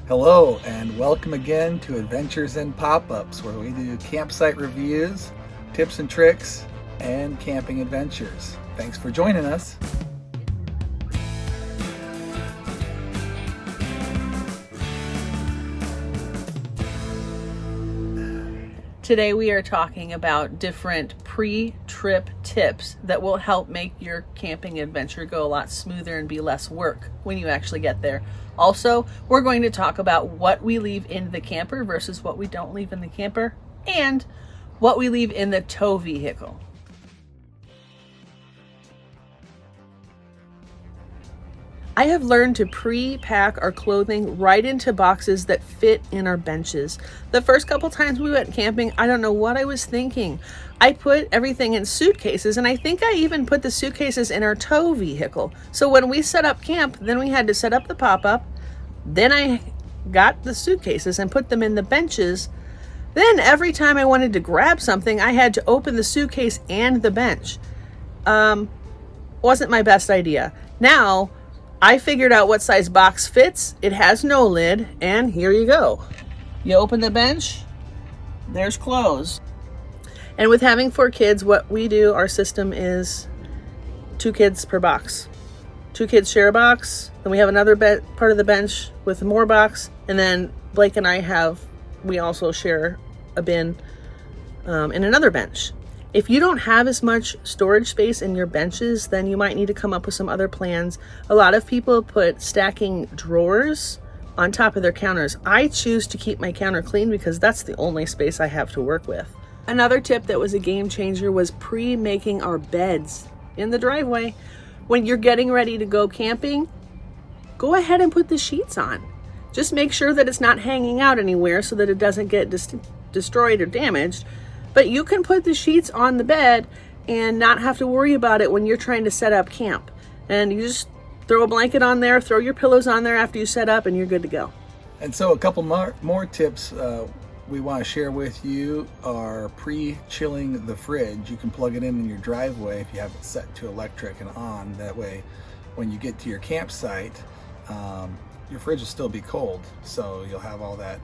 Hello, and welcome again to Adventures in Pop-Ups, where we do campsite reviews, tips and tricks, and camping adventures. Thanks for joining us. Today we are talking about different pre-trip tips that will help make your camping adventure go a lot smoother and be less work when you actually get there. Also, we're going to talk about what we leave in the camper versus what we don't leave in the camper, and what we leave in the tow vehicle. I have learned to pre-pack our clothing right into boxes that fit in our benches. The first couple times we went camping, I don't know what I was thinking. I put everything in suitcases, and I think I even put the suitcases in our tow vehicle. So when we set up camp, then we had to set up the pop-up. Then I got the suitcases and put them in the benches. Then every time I wanted to grab something, I had to open the suitcase and the bench. Wasn't my best idea. Now, I figured out what size box fits. It has no lid, and here you go. You open the bench, there's clothes. And with having 4 kids, what we do, our system is 2 kids per box. 2 kids share a box, and we have another part of the bench with more box, and then Blake and we also share a bin in another bench. If you don't have as much storage space in your benches, then you might need to come up with some other plans. A lot of people put stacking drawers on top of their counters. I choose to keep my counter clean because that's the only space I have to work with. Another tip that was a game changer was pre-making our beds in the driveway. When you're getting ready to go camping, go ahead and put the sheets on. Just make sure that it's not hanging out anywhere so that it doesn't get destroyed or damaged. But you can put the sheets on the bed and not have to worry about it when you're trying to set up camp. And you just throw a blanket on there, throw your pillows on there after you set up, and you're good to go. And so a couple more tips we want to share with you are pre-chilling the fridge. You can plug it in your driveway if you have it set to electric and on. That way, when you get to your campsite, your fridge will still be cold. So you'll have all that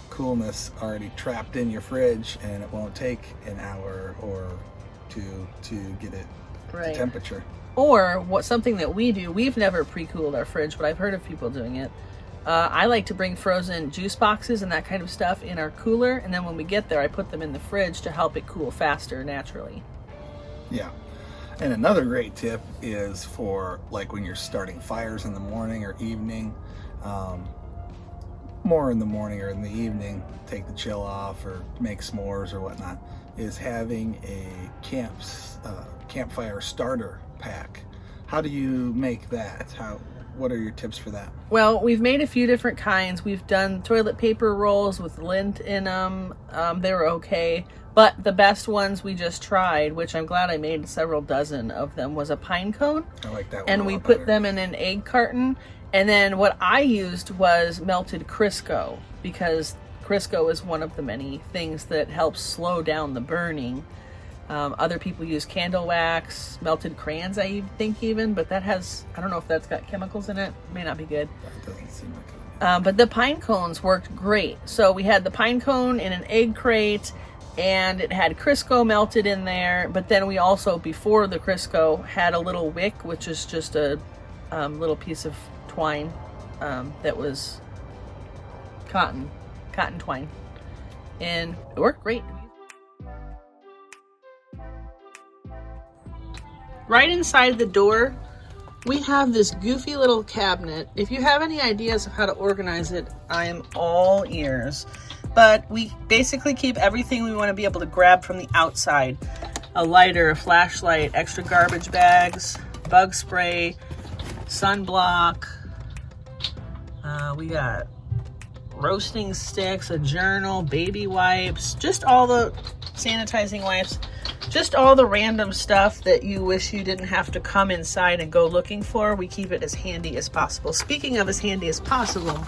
coolness already trapped in your fridge, and it won't take an hour or two to get it to temperature. Or something that we do, we've never pre-cooled our fridge, but I've heard of people doing it. I like to bring frozen juice boxes and that kind of stuff in our cooler, and then when we get there, I put them in the fridge to help it cool faster naturally. Yeah. And another great tip is for like when you're starting fires in the morning or evening, more in the morning or in the evening, take the chill off or make s'mores or whatnot, is having a campfire starter pack. How do you make that? What are your tips for that? Well, we've made a few different kinds. We've done toilet paper rolls with lint in them. They were okay. But the best ones we just tried, which I'm glad I made several dozen of them, was a pine cone. I like that one. And we put them in an egg carton. And then what I used was melted Crisco, because Crisco is one of the many things that helps slow down the burning. Other people use candle wax, melted crayons, I think even, but that has, I don't know if that's got chemicals in it. May not be good. That doesn't seem like it. But the pine cones worked great. So we had the pine cone in an egg crate, and it had Crisco melted in there. But then we also, before the Crisco, had a little wick, which is just a little piece of twine that was cotton twine, and it worked great. Right inside the door, we have this goofy little cabinet. If you have any ideas of how to organize it, I am all ears. But we basically keep everything we want to be able to grab from the outside. A lighter, a flashlight, extra garbage bags, bug spray, sunblock. We got roasting sticks, a journal, baby wipes, just all the sanitizing wipes, just all the random stuff that you wish you didn't have to come inside and go looking for. We keep it as handy as possible. Speaking of as handy as possible,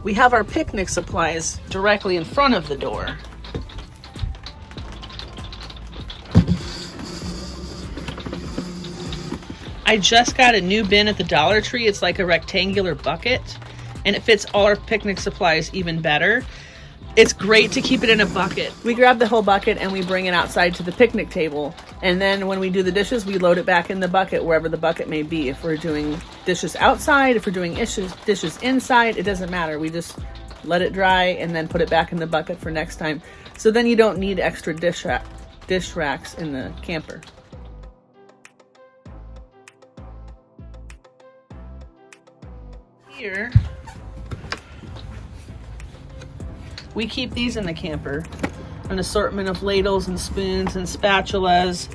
we have our picnic supplies directly in front of the door. I just got a new bin at the Dollar Tree. It's like a rectangular bucket, and it fits all our picnic supplies even better. It's great to keep it in a bucket. We grab the whole bucket and we bring it outside to the picnic table. And then when we do the dishes, we load it back in the bucket, wherever the bucket may be. If we're doing dishes outside, if we're doing dishes inside, it doesn't matter. We just let it dry and then put it back in the bucket for next time. So then you don't need extra dish racks in the camper. Here, we keep these in the camper. An assortment of ladles and spoons and spatulas.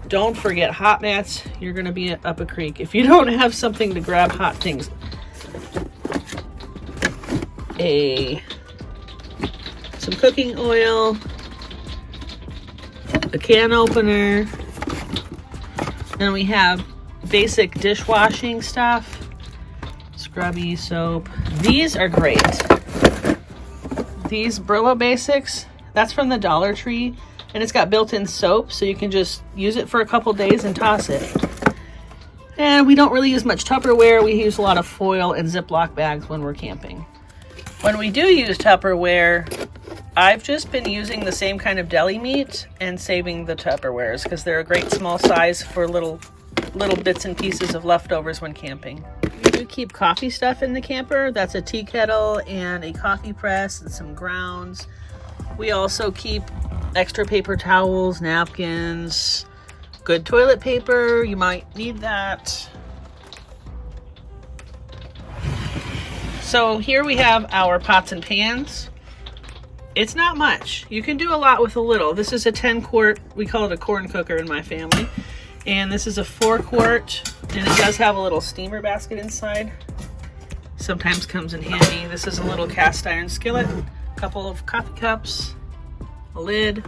Don't forget hot mats. You're gonna be up a creek if you don't have something to grab hot things. Some cooking oil, a can opener, then we have basic dishwashing stuff, scrubby soap. These are great. These Brillo Basics, that's from the Dollar Tree, and it's got built-in soap, so you can just use it for a couple days and toss it. And we don't really use much Tupperware. We use a lot of foil and Ziploc bags when we're camping. When we do use Tupperware, I've just been using the same kind of deli meat and saving the Tupperwares because they're a great small size for little bits and pieces of leftovers when camping. We do keep coffee stuff in the camper. That's a tea kettle and a coffee press and some grounds. We also keep extra paper towels, napkins, good toilet paper. You might need that. So here we have our pots and pans. It's not much. You can do a lot with a little. This is a 10-quart, we call it a corn cooker in my family. And this is a 4-quart, and it does have a little steamer basket inside. Sometimes comes in handy. This is a little cast iron skillet, a couple of coffee cups, a lid.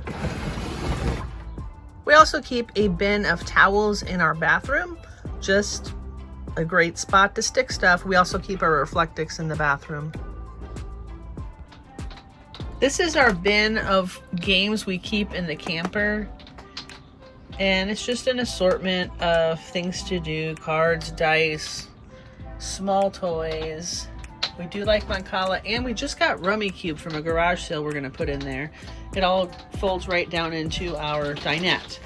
We also keep a bin of towels in our bathroom. Just a great spot to stick stuff. We also keep our Reflectix in the bathroom. This is our bin of games we keep in the camper. And it's just an assortment of things to do, cards, dice, small toys. We do like Mancala, and we just got Rummy Cube from a garage sale we're gonna put in there. It all folds right down into our dinette.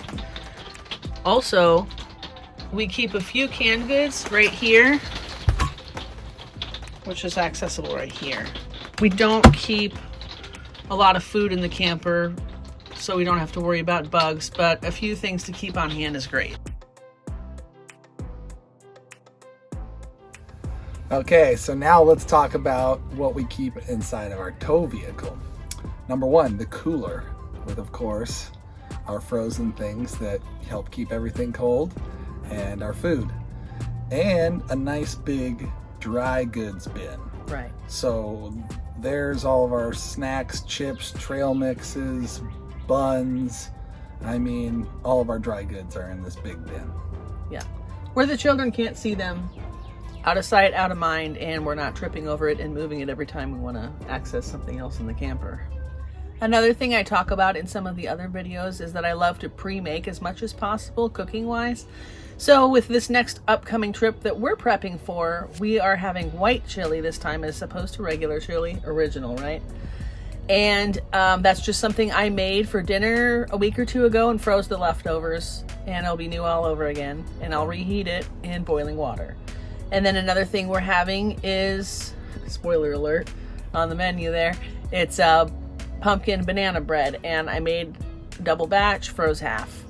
Also, we keep a few canned goods right here, which is accessible right here. We don't keep a lot of food in the camper, so we don't have to worry about bugs, but a few things to keep on hand is great. Okay, so now let's talk about what we keep inside of our tow vehicle. Number one, the cooler, with of course our frozen things that help keep everything cold, and our food, and a nice big dry goods bin. Right. So there's all of our snacks, chips, trail mixes, buns. I mean, all of our dry goods are in this big bin. Yeah. Where the children can't see them, out of sight, out of mind, and we're not tripping over it and moving it every time we want to access something else in the camper. Another thing I talk about in some of the other videos is that I love to pre-make as much as possible cooking-wise. So with this next upcoming trip that we're prepping for, we are having white chili this time as opposed to regular chili, original, right? And that's just something I made for dinner a week or two ago and froze the leftovers, and it'll be new all over again, and I'll reheat it in boiling water. And then another thing we're having is, spoiler alert on the menu there, it's pumpkin banana bread, and I made double batch, froze half.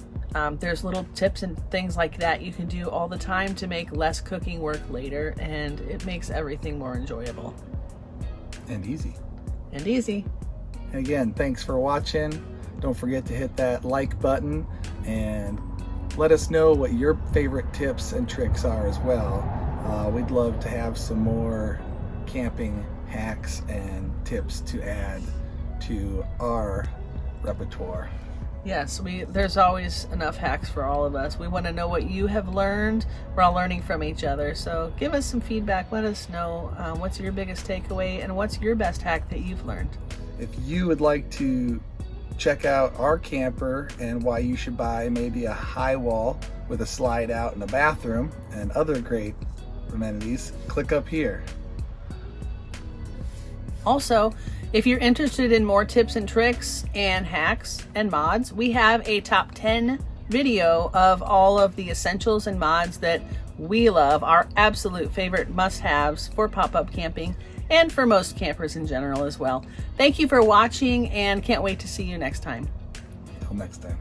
There's little tips and things like that you can do all the time to make less cooking work later, and it makes everything more enjoyable. And easy. And easy. And again, thanks for watching. Don't forget to hit that like button and let us know what your favorite tips and tricks are as well. We'd love to have some more camping hacks and tips to add to our repertoire. Yes, there's always enough hacks for all of us. We want to know what you have learned. We're all learning from each other. So give us some feedback. Let us know what's your biggest takeaway and what's your best hack that you've learned. If you would like to check out our camper and why you should buy maybe a high wall with a slide out in the bathroom and other great amenities, click up here. Also, if you're interested in more tips and tricks and hacks and mods, we have a top 10 video of all of the essentials and mods that we love, our absolute favorite must-haves for pop-up camping and for most campers in general as well. Thank you for watching and can't wait to see you next time. Till next time.